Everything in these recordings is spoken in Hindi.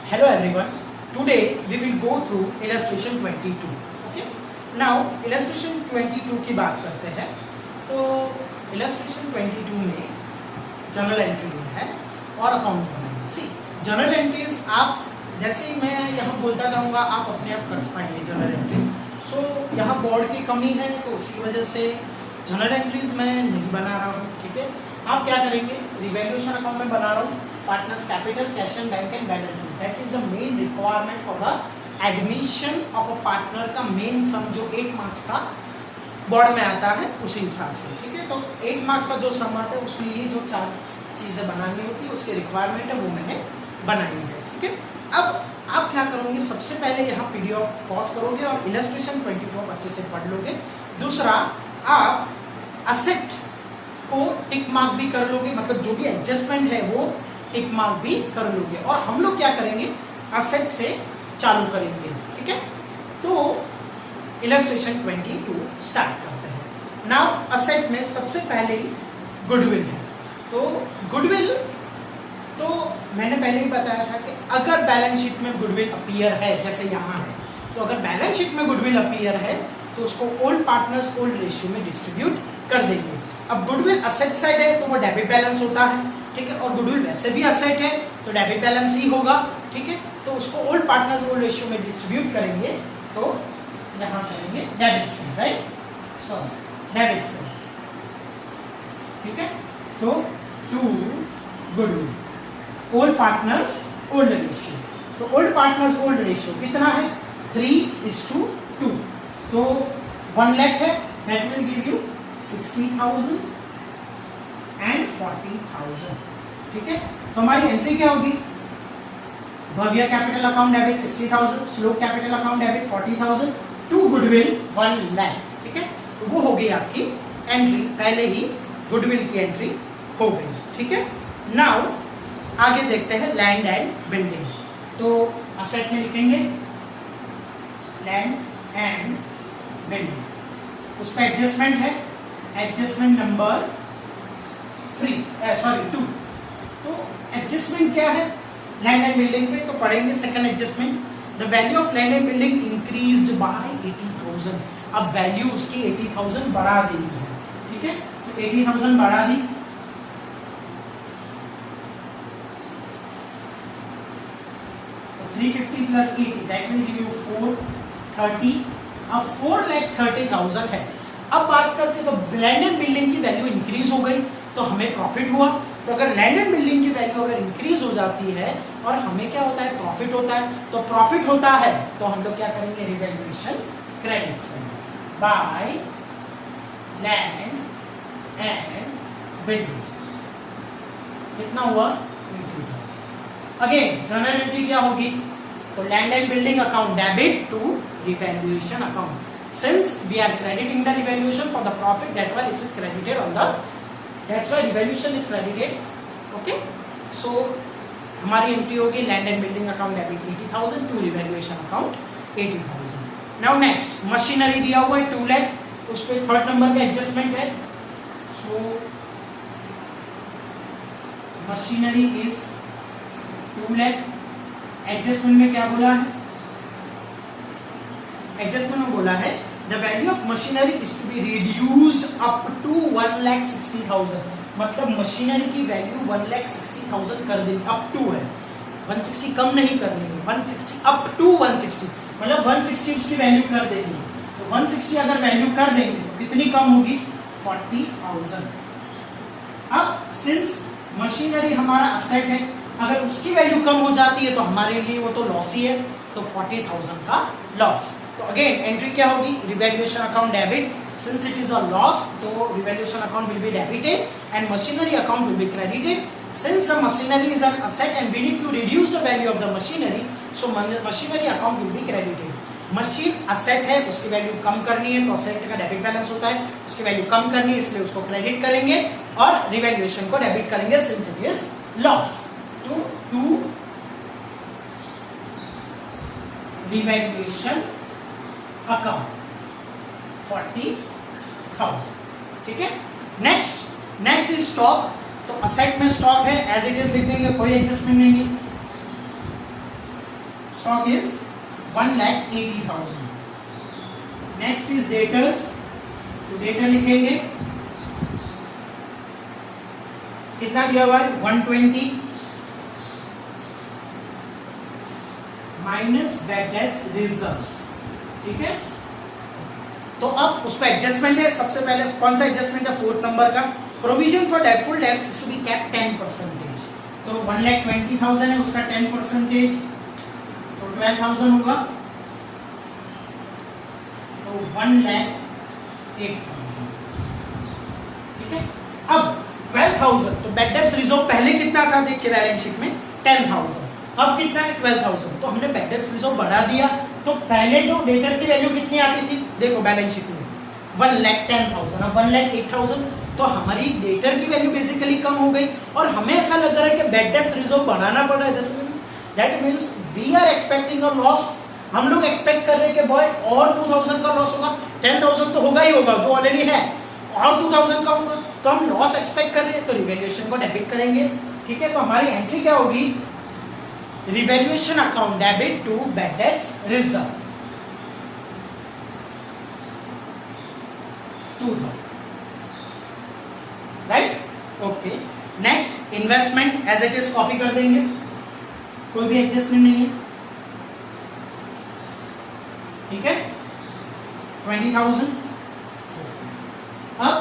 Hello everyone. Today we will go through illustration 22. Okay. Now illustration 22 की बात करते हैं. तो illustration 22 में journal entries है और accounts बनाएंगे. See, journal entries आप जैसे ही मैं यहाँ बोलता जाऊँगा आप अपने आप कर पाएंगे journal entries. So यहाँ बोर्ड की कमी है तो उसकी वजह से journal entries मैं नहीं बना रहा हूँ. ठीक है. आप क्या करेंगे? रिवैल्यूएशन अकाउंट में बना रहा हूँ. Partners capital, cash and bank and balances. That is the main requirement for the admission of a partner का मेन सम जो 8 मार्क्स का बोर्ड में आता है उसी हिसाब से. ठीक है. तो 8 मार्क्स का जो सम आता है उसमें ये जो 4 चीज़ें बनानी होती है उसकी रिक्वायरमेंट है वो मैंने बनाई है. ठीक है. अब आप क्या करोगे? सबसे पहले यहाँ पीडीएफ पॉज करोगे और इलस्ट्रेशन 22 आप अच्छे से पढ़ लोगे. दूसरा, आप असेट को टिक मार्क भी कर लोगे, मतलब जो भी एडजस्टमेंट है वो टिक मार्क भी कर लोगे. और हम लोग क्या करेंगे? असेट से चालू करेंगे. ठीक है. तो इलस्ट्रेशन 22 स्टार्ट करते हैं. नाउ असेट में सबसे पहले गुडविल है. तो गुडविल तो मैंने पहले ही बताया था कि अगर बैलेंस शीट में गुडविल अपीयर है, जैसे यहाँ है, तो अगर बैलेंस शीट में गुडविल अपीयर है तो उसको ओल्ड पार्टनर्स ओल्ड रेशियो में डिस्ट्रीब्यूट कर देंगे. अब गुडविल असेट साइड है तो वो डेबिट बैलेंस होता है. ठीक है. और गुडविल वैसे भी असेट है तो डेबिट बैलेंस ही होगा. ठीक है. तो उसको ओल्ड पार्टनर्स ओल्ड रेशियो में डिस्ट्रीब्यूट करेंगे तो यहाँ करेंगे डेबिट से, राइट. सो डेबिट से. ठीक है. तो to goodwill old partners old ratio. तो ओल्ड पार्टनर्स ओल्ड रेशियो कितना है? 3:2. तो 1 लाख है. That will give you 60,000 and 40,000. ठीक है. तो हमारी एंट्री क्या होगी? Bhavya capital account debit 60,000, Shlok capital account debit 40,000, to goodwill 1 lakh. ठीक है. तो वो हो गई आपकी एंट्री. पहले ही गुडविल की एंट्री हो गई. ठीक है. नाउ आगे देखते हैं लैंड एंड बिल्डिंग. तो असेट में लिखेंगे लैंड एंड बिल्डिंग. उस पर एडजस्टमेंट है, एडजस्टमेंट नंबर 2. तो एडजस्टमेंट क्या है लैंड एंड बिल्डिंग पे? तो पढ़ेंगे second adjustment. The value of land and building increased by 80,000. अब वैल्यू उसकी 80,000 बढ़ा दी है. ठीक है. तो 80,000 बढ़ा दी. तो 350 plus 80 that will give you 430. अब 4,30,000 है. अब बात करते हैं तो लैंड एंड बिल्डिंग की वैल्यू इंक्रीज हो गई तो हमें प्रॉफिट हुआ. तो अगर लैंड एंड बिल्डिंग की वैल्यू अगर इंक्रीज हो जाती है और हमें क्या होता है? प्रॉफिट होता है. तो प्रॉफिट होता है तो हम लोग क्या करेंगे? रिवैल्यूएशन क्रेडिट से बाय लैंड एंड बिल्डिंग. कितना हुआ? 20,000. अगेन जर्नल एंट्री क्या होगी? तो land and building account debit to revaluation account. Since we are crediting the revaluation for the profit, that why it's credited on the. That's why revaluation is credited. Okay. So हमारी एंट्री होगी land and building account debit 80,000 to revaluation account 80,000. Now next machinery दिया हुआ है 2 लाख. उस पर थर्ड नंबर का एडजस्टमेंट है. So machinery is 2 lakh. Adjustment में क्या बोला है? एडजस्टमेंट में बोला है the value of machinery is to be reduced up to 1,60,000. मतलब मशीनरी की वैल्यू 1,60,000 कर देंगे. अप टू है, 160 कम नहीं करनी है. 160 अप टू 160 मतलब 160 उसकी वैल्यू कर देंगे. तो 160 अगर वैल्यू कर देंगे तो कितनी कम होगी? 40,000. अब सिंस मशीनरी हमारा असेट है, अगर उसकी वैल्यू कम हो जाती है तो हमारे लिए वो तो लॉस ही है. तो 40,000 का लॉस. तो अगेन एंट्री क्या होगी? Revaluation account debit. Since it is a loss तो revaluation account will be debited and machinery account will be credited. Since the machinery is an asset and we need to reduce the value of the machinery, so machinery account will be credited. Machine asset है, उसकी वैल्यू कम करनी है तो असेट का डेबिट बैलेंस होता है, उसकी वैल्यू कम करनी है इसलिए उसको क्रेडिट करेंगे और रिवैल्यूएशन को डेबिट करेंगे since it is loss. To revaluation account 40,000. ठीक है. Next is stock. तो असेट में स्टॉक है एज इट इज लिख देंगे, कोई एडजस्टमेंट नहीं है. Stock is 1,80,000। Next is debtors, तो डेटर लिखेंगे कितना दिया हुआ है 120 माइनस बैड डेट्स रिजर्व, ठीक है। तो अब उस पर एडजस्टमेंट है, सबसे पहले कौन सा एडजस्टमेंट है 4th नंबर का, provision for doubtful debts is to be kept 10%। तो 1,20,000 है, उसका 10% तो 12,000 होगा, तो 1,08,000, ठीक है। अब 12,000 तो बैड डेब्ट्स रिजर्व पहले कितना था देखिए बैलेंस शीट में 10,000, अब कितना है 12,000, तो हमने बैड डेब्ट्स रिजर्व बढ़ा दिया। तो पहले जो डेटर की वैल्यू कितनी आती थी देखो बैलेंस शीट में 1,10,000, अब 1,08,000, तो हमारी डेटर की वैल्यू बेसिकली कम हो गई और हमें ऐसा लग रहा है कि बैड डेब्ट्स रिजर्व बढ़ाना पड़ रहा है। That means we are expecting a loss, हम लोग एक्सपेक्ट कर रहे हैं कि बॉय और 2,000 का लॉस होगा, 10,000 तो होगा ही होगा जो ऑलरेडी है, और 2,000 का होगा, तो हम लॉस एक्सपेक्ट कर रहे हैं, तो रिवैल्यूएशन को डेबिट करेंगे, ठीक है। तो हमारी एंट्री क्या होगी, revaluation account debit to bad debts reserve 2,000, right, okay. Next investment as it is copy कर देंगे, कोई भी एडजस्टमेंट नहीं है, ठीक है 20,000। अब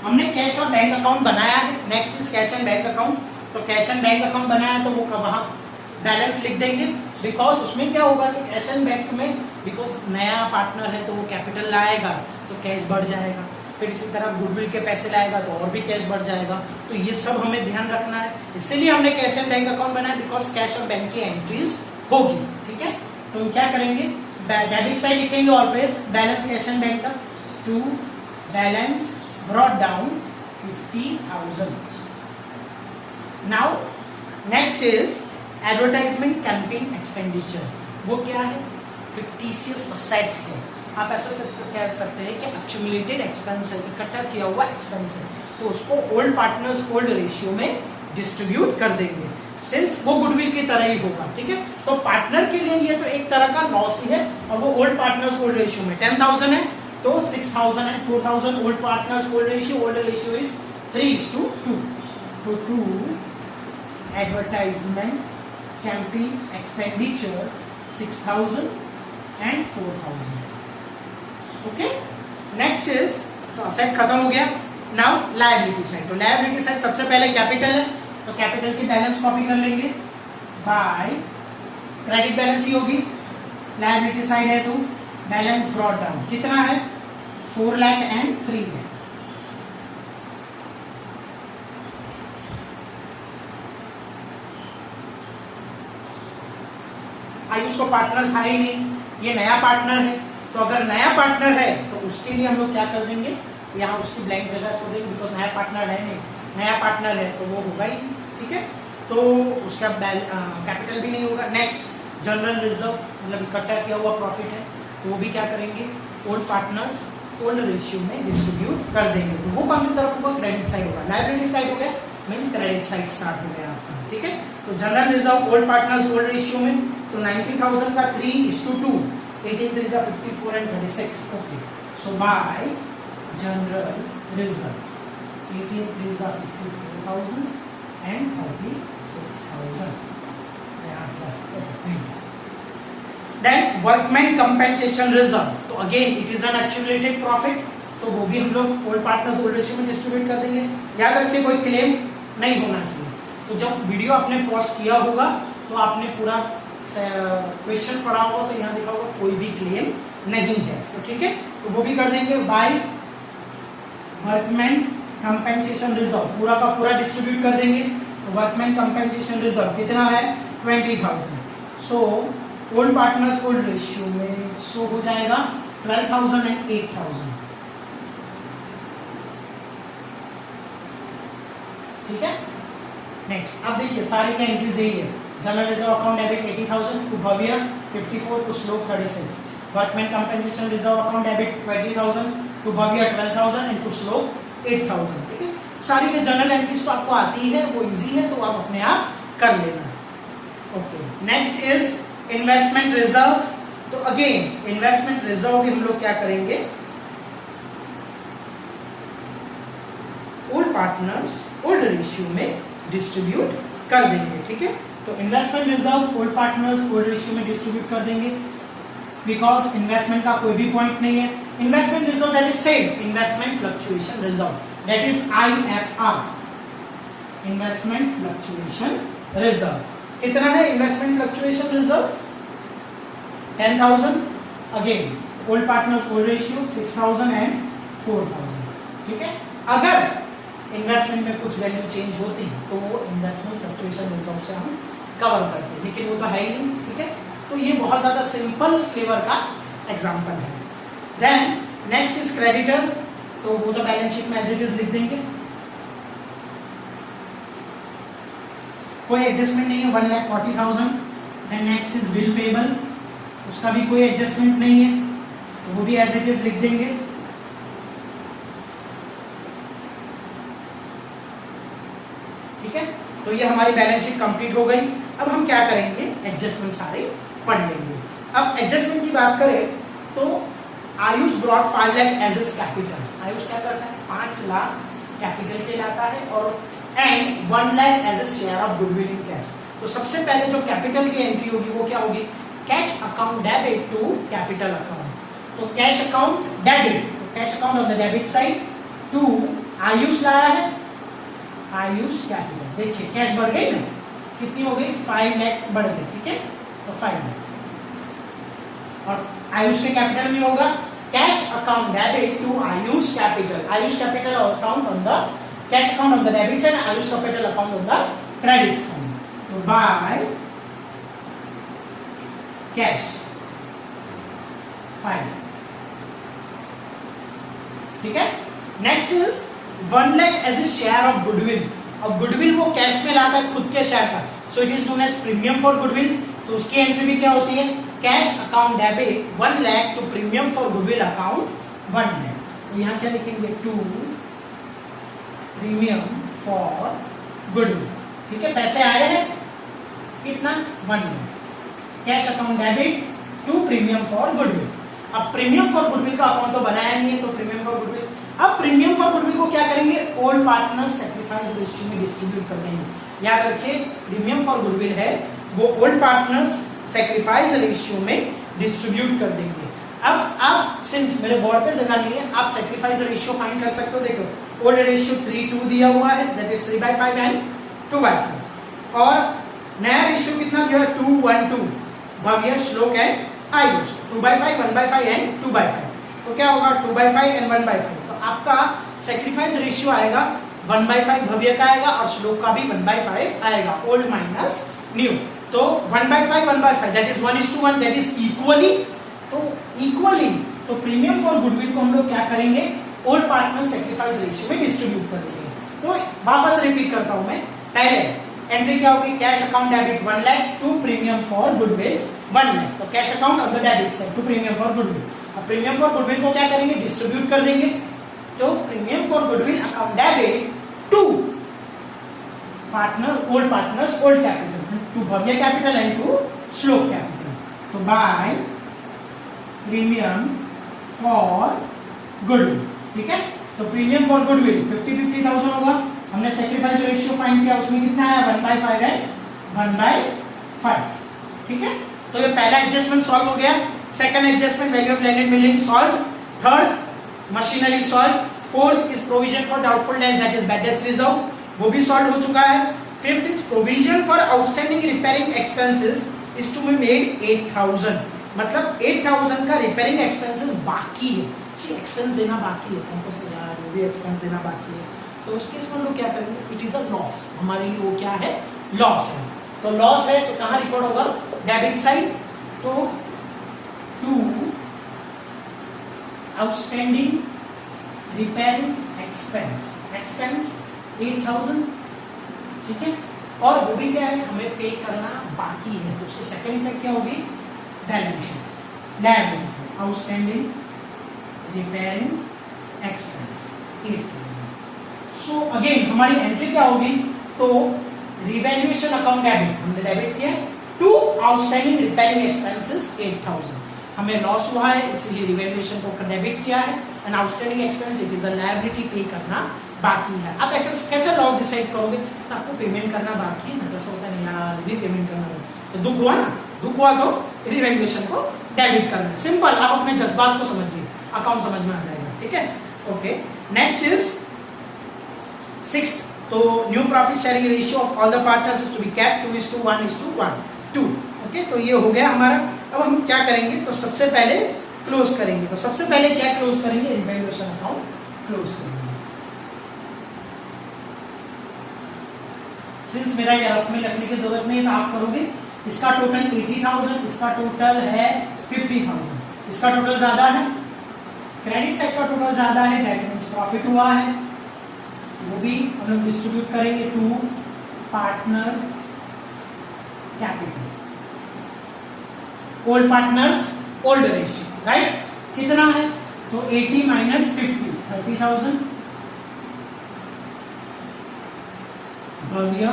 हमने कैश और बैंक अकाउंट बनाया है, next is cash and bank account. तो कैश एंड बैंक अकाउंट बनाया तो वो वहाँ बैलेंस लिख देंगे, बिकॉज उसमें क्या होगा कि कैश एंड बैंक में बिकॉज नया पार्टनर है तो वो कैपिटल लाएगा तो कैश बढ़ जाएगा, फिर इसी तरह गुडविल के पैसे लाएगा तो और भी कैश बढ़ जाएगा, तो ये सब हमें ध्यान रखना है, इसीलिए हमने कैश एंड बैंक अकाउंट बनाया, बिकॉज कैश और बैंक की एंट्रीज होगी, ठीक है। तो क्या करेंगे, डेबिट साइड लिखेंगे always balance cash and bank का, to balance brought down 50,000. Now next is advertisement campaign expenditure, वो क्या है, fictitious asset है, आप ऐसा कह सकते हैं कि accumulated expense है, इकट्ठा किया हुआ expense है, तो उसको old partners old ratio में distribute कर देंगे, सिंस वो गुडविल की तरह ही होगा, ठीक है। तो पार्टनर के लिए ये तो एक तरह का लॉस ही है, और वो ओल्ड पार्टनर्स ओल्ड रेशियो में 10,000 है तो 6,000 and 4,000 old partners old ratio is 3:2, तो 2 advertisement campaign expenditure 6,000 and 4,000, okay। next is तो असेट खत्म हो गया, नाउ लायबिलिटी साइड। तो लायबिलिटी साइड सबसे पहले कैपिटल है, तो कैपिटल की बैलेंस कॉपी कर लेंगे बाय क्रेडिट बैलेंस ही होगी, लायबिलिटी साइड है तो बैलेंस ब्रॉट डाउन कितना है 4,03,000 है, आयुष को पार्टनर था ही नहीं, ये नया पार्टनर है, तो अगर नया पार्टनर है तो उसके लिए हम लोग क्या कर देंगे, यहाँ उसकी ब्लैंक जगह छोड़ देंगे, बिकॉज नया पार्टनर है नहीं, नया पार्टनर है तो वो होगा ही, ठीक है, तो उसका कैपिटल भी नहीं होगा। नेक्स्ट जनरल रिजर्व, मतलब इकट्ठा किया हुआ प्रॉफिट है, तो वो भी क्या करेंगे ओल्ड पार्टनर्स ओल्ड रेशियो में डिस्ट्रीब्यूट कर देंगे, तो वो कौन सी तरफ होगा, क्रेडिट साइड होगा, लायबिलिटी साइड हो गया मींस क्रेडिट साइड स्टार्ट हो गया आपका, ठीक है। तो general reserve old partners old ratio में, तो 90,000 का 3:2, 18 3 54 and 36, okay. So by general reserve 18 3 54,000 and 36,000, then workman compensation reserve, तो again it is an accumulated profit, तो वो भी हम लोग ओल्ड पार्टनर्स ओल्ड रेशियो में डिस्ट्रीब्यूट कर देंगे। याद रखिए कोई क्लेम नहीं होना चाहिए, तो जब वीडियो आपने पॉज किया होगा तो आपने पूरा क्वेश्चन पढ़ा होगा तो यहाँ लिखा होगा कोई भी क्लेम नहीं है, तो ठीक है, तो वो भी कर देंगे बाय वर्कमैन कंपेंसेशन रिजर्व, पूरा का पूरा डिस्ट्रीब्यूट कर देंगे। तो वर्कमैन कंपेंसेशन रिजर्व कितना है 20,000, so old partners old ratio में सो हो जाएगा 12,000 and 8,000, ठीक है। नेक्स्ट अब देखिए सारी का एंट्रीज यही है, general reserve account debit 80,000 to Bhavya 54 to Shlok 36, workman compensation reserve account debit 20,000 to Bhavya 12,000 and to Shlok 8,000, ठीक है। सारी के जनरल एंट्रीज तो आपको आती है, वो इजी है, तो आप अपने आप कर लेना, okay. Next is investment reserve, तो अगेन इन्वेस्टमेंट रिजर्व भी हम लोग क्या करेंगे, ओल्ड पार्टनर्स ओल्ड रेशियो में डिस्ट्रीब्यूट कर देंगे, ठीक है। तो investment reserve old partners old ratio में डिस्ट्रीब्यूट कर देंगे, बिकॉज इन्वेस्टमेंट का कोई भी पॉइंट नहीं है। Investment reserve that is same investment fluctuation reserve, that is IFR, investment fluctuation reserve. कितना है investment fluctuation reserve? 10,000, again old partners old ratio 6,000 and 4,000, ठीक है। अगर इन्वेस्टमेंट में कुछ वैल्यू चेंज होती तो वो इन्वेस्टमेंट फ्लक्चुएशन रिजर्व से हम कवर करते, लेकिन वो तो है ही नहीं, ठीक है। तो ये बहुत ज़्यादा सिंपल फ्लेवर का एग्जाम्पल है। देन नेक्स्ट इज क्रेडिटर, तो वो तो बैलेंस शीट में एज इट इज लिख देंगे, कोई एडजस्टमेंट नहीं है, 1,40,000। Then next is bill payable, उसका भी कोई एडजस्टमेंट नहीं है, तो वो भी एज इट इज लिख देंगे। ठीक है, तो ये हमारी बैलेंस शीट कंप्लीट हो गई। अब हम क्या करेंगे, एडजस्टमेंट सारे पढ़ लेंगे। अब एडजस्टमेंट की बात करें तो Ayush brought 5 lakh as is capital. Ayush क्या करता है, 5 लाख कैपिटल के लाता है और and 1 lakh as a share of goodwill in cash. तो सबसे पहले जो कैपिटल की एंट्री होगी वो क्या होगी, cash account debit to capital account. तो कैश अकाउंट डेबिट, तो cash account on the debit side to Ayush लाया है, आयुष कैपिटल। देखिए कैश बढ़ गई ना, कितनी हो गई, 5 लाख बढ़ गई, ठीक है। तो 5 लाख और आयुष के कैपिटल में होगा cash account debit to Ayush capital, Ayush capital account on the cash account on the debit side, Ayush capital account on the credit side. तो बाय कैश 5, ठीक है। Next is 1 lakh as a share of goodwill. अब गुडविल वो कैश में लाता है खुद के शेयर का, so it is known as premium for goodwill. तो उसकी एंट्री भी क्या होती है, cash account debit 1 lakh to premium for goodwill account 1 lakh. तो यहाँ क्या लिखेंगे, टू प्रीमियम फॉर गुडविल, ठीक है। पैसे आए हैं कितना, 1 lakh, cash account debit to premium for goodwill. अब प्रीमियम फॉर गुडविल का अकाउंट तो बनाया नहीं है, तो प्रीमियम फॉर गुडविल, अब प्रीमियम फॉर गुडविल को क्या करेंगे, ओल्ड पार्टनर सेक्रीफाइस रेशियो में डिस्ट्रीब्यूट कर देंगे। याद रखिए प्रीमियम फॉर गुडविल है वो ओल्ड पार्टनर्स सेक्रीफाइस रेशियो में डिस्ट्रीब्यूट कर देंगे। अब आप सिंस मेरे बोर्ड पे जगह नहीं है, आप सेक्रीफाइस रेशियो फाइंड कर सकते हो। देखो ओल्ड रेशियो 3:2 दिया हुआ है, दैट इज 3/5 एंड 2/5, और नया रेशियो कितना दिया है, 2:1:2, भव्य श्लोक एंड आयुष, 2/5 1/5 एंड 2/5। तो क्या होगा, 2/5 एंड 1/5। तो आपका सेक्रीफाइस रेशियो आएगा 1/5 भव्य का आएगा और श्लोक का भी 1/5 आएगा, ओल्ड माइनस न्यू। तो 1/5 1/5 that is 1:1, that is equally. तो इक्वली तो प्रीमियम फॉर गुडविल को हम लोग क्या करेंगे, ओल्ड पार्टनर सेक्रीफाइस रेशियो में डिस्ट्रीब्यूट कर देंगे। तो वापस रिपीट करता हूं मैं, पहले एंट्री क्या होगी, cash account debit 1 lakh to premium for goodwill 1 lakh. तो cash account on the debit side to premium for goodwill. अब प्रीमियम फॉर गुडविल को क्या करेंगे, डिस्ट्रीब्यूट कर देंगे। तो premium for goodwill account debit to partner old partners old capital, to Bhavya capital and to Shlok capital. तो बाय प्रीमियम फॉर गुडविल, ठीक है। तो प्रीमियम फॉर गुडविल 50,000 होगा। हमने सेक्रीफाइस रेशियो फाइंड किया, उसमें कितना है, 1/5 एंड 1/5, ठीक है। तो ये पहला एडजस्टमेंट सॉल्व हो गया। Second adjustment value of landed building solve, third machinery solve, fourth is provision for doubtful debts that is bad debts reserve, वो भी सॉल्व हो चुका है। Fifth is provision for outstanding repairing expenses is to be made 8,000, मतलब 8,000 का रिपेयरिंग एक्सपेंसेस बाकी है, सी एक्सपेंस देना बाकी है, कैंपस यार वो भी एक्सपेंस देना बाकी है। तो उस केस में हम लोग क्या करेंगे, इट इज अ लॉस, हमारे लिए वो क्या है, लॉस है। तो लॉस है तो कहाँ रिकॉर्ड होगा, डेबिट साइड। तो to outstanding repairing expense, expense 8,000, ठीक है। और वो भी क्या है, हमें पे करना बाकी है, तो उसकी सेकंड इफेक्ट क्या होगी, balance sheet, liability, outstanding repairing expense 8,000। So again हमारी एंट्री क्या होगी, तो रिवैल्यूएशन अकाउंट डेबिट हमने डेबिट किया टू आउटस्टैंडिंग रिपेयरिंग एक्सपेंसेस 8000, हमें लॉस हुआ है इसीलिए रिवैल्यूएशन को डेबिट किया है, and outstanding expense it is a liability पे करना बाकी है। अब कैसे लॉस डिसाइड करोगे, तो आपको पेमेंट करना बाकी है ना, जैसा होता है यार भी पेमेंट करना है, तो दुख हुआ ना, दुख हुआ तो रिवैल्यूएशन को डेबिट करना है, सिंपल। आप अपने जज्बात को समझिए, अकाउंट समझ में आ जाएगा, ठीक है। ओके, नेक्स्ट इज सिक्स्थ, तो new profit sharing ratio of all the partners is to be kept 2:1:2। Okay, तो ये हो गया हमारा। अब हम क्या करेंगे, तो सबसे पहले क्लोज करेंगे, तो सबसे पहले क्या क्लोज करेंगे, रिवैल्यूएशन अकाउंट क्लोज करेंगे। सिंस मेरा ये रफ में लिखने की जरूरत नहीं है, तो आप करोगे, इसका टोटल 80,000, इसका टोटल है 50,000, इसका टोटल ज्यादा है, क्रेडिट साइड का टोटल ज्यादा है, दैट मींस प्रॉफिट हुआ है, वो भी हम लोग डिस्ट्रीब्यूट करेंगे to partner capital, old partners old ratio, right. कितना है, तो 80 minus 50, 30,000, Bhavya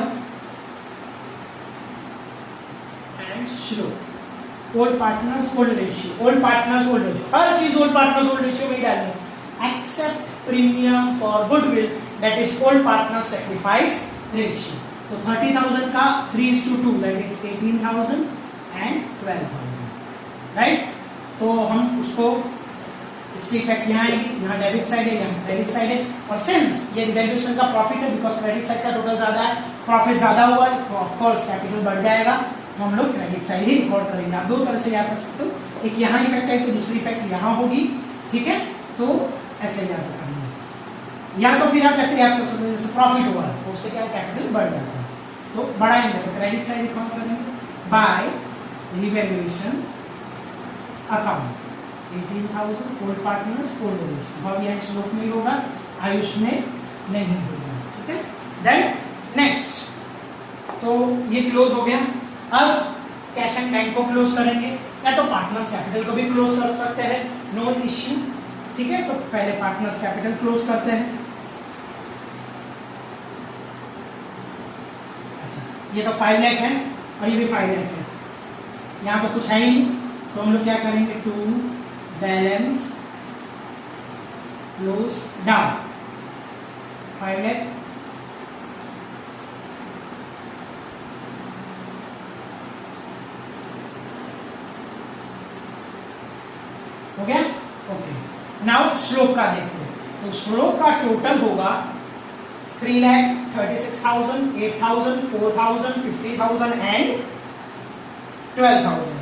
and Shlok, old partners old ratio, old partners old ratio, हर चीज ओल्ड पार्टनर्स ओल्ड रेशियो में ही डालनी है, except premium for goodwill that is old partner sacrifice ratio. तो 30,000 का 3:2 दैट इज 18,000 एंड 12,000, राइट। तो हम उसको, इसकी इफेक्ट यहाँ आएगी, यहाँ डेबिट साइड है, यहाँ क्रेडिट साइड है, और सिंस ये रिवैल्यूएशन का प्रॉफिट है, बिकॉज क्रेडिट साइड का टोटल ज्यादा है, प्रॉफिट ज्यादा हुआ है, तो ऑफ कोर्स कैपिटल बढ़ जाएगा, तो हम लोग क्रेडिट साइड ही रिकॉर्ड करेंगे। आप दो तरह से याद रख सकते हो, एक यहाँ इफेक्ट है तो दूसरी इफेक्ट यहाँ होगी, ठीक है। तो ऐसे याद रखना है, या तो फिर आप ऐसे याद कर सकते हो, जैसे प्रॉफिट हुआ है तो उससे क्या कैपिटल बढ़ जाता है, तो बढ़ाएंगे, तो क्रेडिट साइड रिकॉर्ड करेंगे by revaluation account 18,000 old partners old ratio, अब यह श्लोक में होगा, आयुष में नहीं होगा, ठीक है। देन नेक्स्ट, तो ये क्लोज हो गया। अब कैश एंड बैंक को क्लोज करेंगे, या तो पार्टनर्स कैपिटल को भी क्लोज कर सकते हैं, नो इश्यू, ठीक है। तो पहले पार्टनर्स कैपिटल क्लोज करते हैं। अच्छा, ये तो 5 लाख है और ये भी 5 लाख है, यहाँ तो कुछ है ही, तो हम लोग क्या करेंगे, to balance close down 5 lakh, हो गया। ओके, नाउ श्लोक का देखते हैं, तो श्लोक का टोटल होगा 3,36,000, 8,000, 4,000, 50,000 एंड 12,000,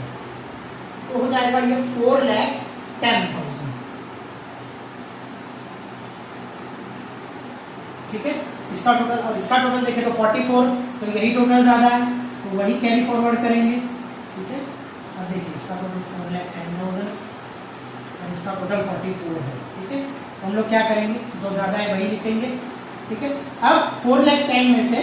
तो हो जाएगा ये 4,10,000, ठीक है। इसका टोटल, और इसका टोटल देखें तो 44, तो यही टोटल ज्यादा है, तो वही कैरी फॉरवर्ड करेंगे, ठीक है। अब देखिए इसका टोटल 4,10,000 और इसका टोटल 44 है, ठीक है। तो हम लोग क्या करेंगे, जो ज्यादा है वही लिखेंगे, ठीक है। अब 4,10,000 में से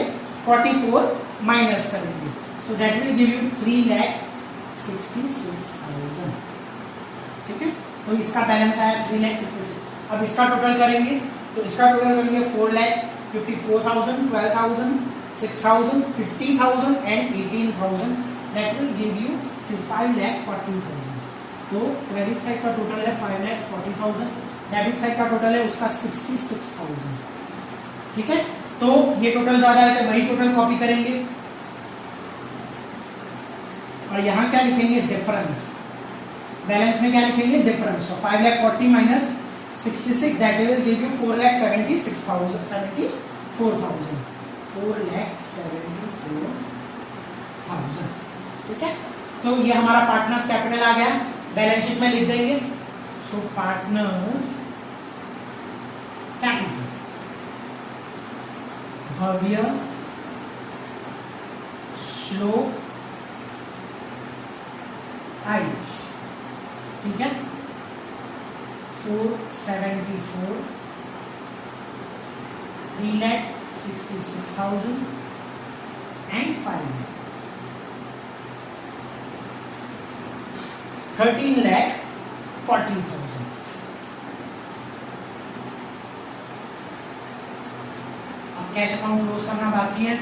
44 माइनस करेंगे, so that will give you 3,66,000, ठीक है। तो इसका बैलेंस आया 3,66,000। अब इसका टोटल करेंगे, तो इसका टोटल करेंगे 4,54,000, 12,000, 6,000, 50,000 and 18,000, that will give you 5,40,000। तो क्रेडिट साइड का टोटल है 5,40,000, डेबिट साइड का टोटल है उसका 66,000, ठीक है। तो ये टोटल ज्यादा है तो वही टोटल कॉपी करेंगे, और यहाँ क्या लिखेंगे, डिफरेंस, बैलेंस में क्या लिखेंगे, डिफरेंस। तो 5,40,000 minus 66 that will give you 4,76,000, 74,000, 4,74,000, ठीक है। तो ये हमारा पार्टनर्स कैपिटल आ गया, बैलेंस शीट में लिख देंगे, सो पार्टनर्स कैपिटल भव्य, श्लोक, आयुष, ठीक है। 474, 3,66,000 एंड 5 13,40,000। अब कैश अकाउंट क्लोज करना बाकी है,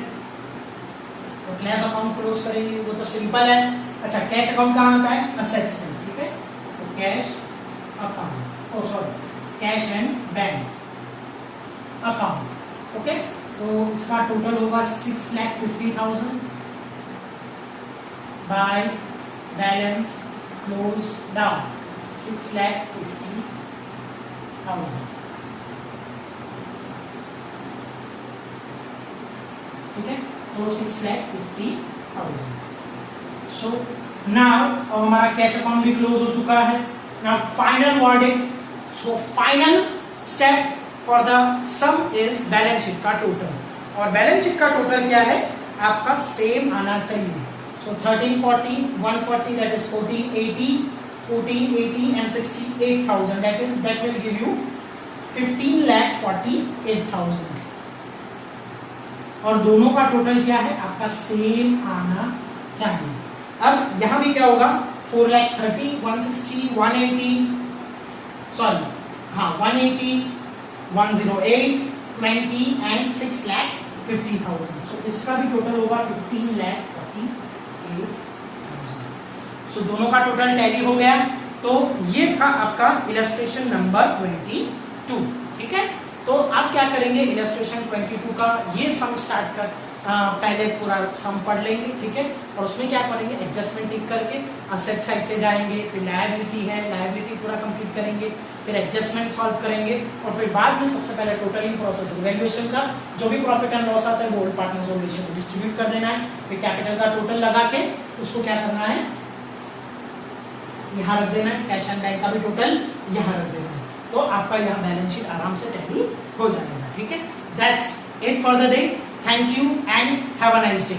तो कैश अकाउंट क्लोज करेंगे, वो तो सिंपल है, अच्छा कैश अकाउंट कहाँ आता है, असेट्स से, ठीक है, तो cash account, oh sorry cash and bank account, okay. तो इसका टोटल होगा 6,50,000 बाय बैलेंस क्लोज डाउन 6,50,000, ठीक है, तो 6,50,000। सो नाउ अब हमारा कैश अकाउंट भी क्लोज हो चुका है। Now final verdict, so final step for the some is balance sheet का टोटल, और बैलेंस शीट का टोटल क्या है आपका सेम आना चाहिए। सो 1340, 140 that is 1480 and 68,000 that will give you 15,48,000, और दोनों का टोटल क्या है आपका सेम आना चाहिए। अब यहां भी क्या होगा 4,30,000, 160, 180, सॉरी हाँ 180, 108, 20 एंड 6,50,000। सो इसका भी टोटल होगा 15,48,000। सो दोनों का टोटल टैली हो गया। तो ये था आपका इलस्ट्रेशन नंबर 22, ठीक है। तो आप क्या करेंगे इलस्ट्रेशन 22 का ये सम स्टार्ट कर पहले पूरा सम पढ़ लेंगे, ठीक है, और उसमें क्या करेंगे एडजस्टमेंट टिक करके असेट साइड से जाएंगे, फिर लायबिलिटी है लायबिलिटी पूरा कंप्लीट करेंगे, फिर एडजस्टमेंट सॉल्व करेंगे, और फिर बाद में सबसे पहले टोटलिंग प्रोसेस वैल्यूएशन का जो भी प्रॉफिट एंड लॉस आता है वो पार्टनर्स और रेशियो को डिस्ट्रीब्यूट कर देना है, फिर कैपिटल का टोटल लगा के उसको क्या करना है यहाँ रख देना है, कैश एंड बैंक का भी टोटल यहाँ रख देना है, तो आपका यहाँ बैलेंस शीट आराम से टैली हो जाएगा, ठीक है। That's it for the day, thank you and have a nice day.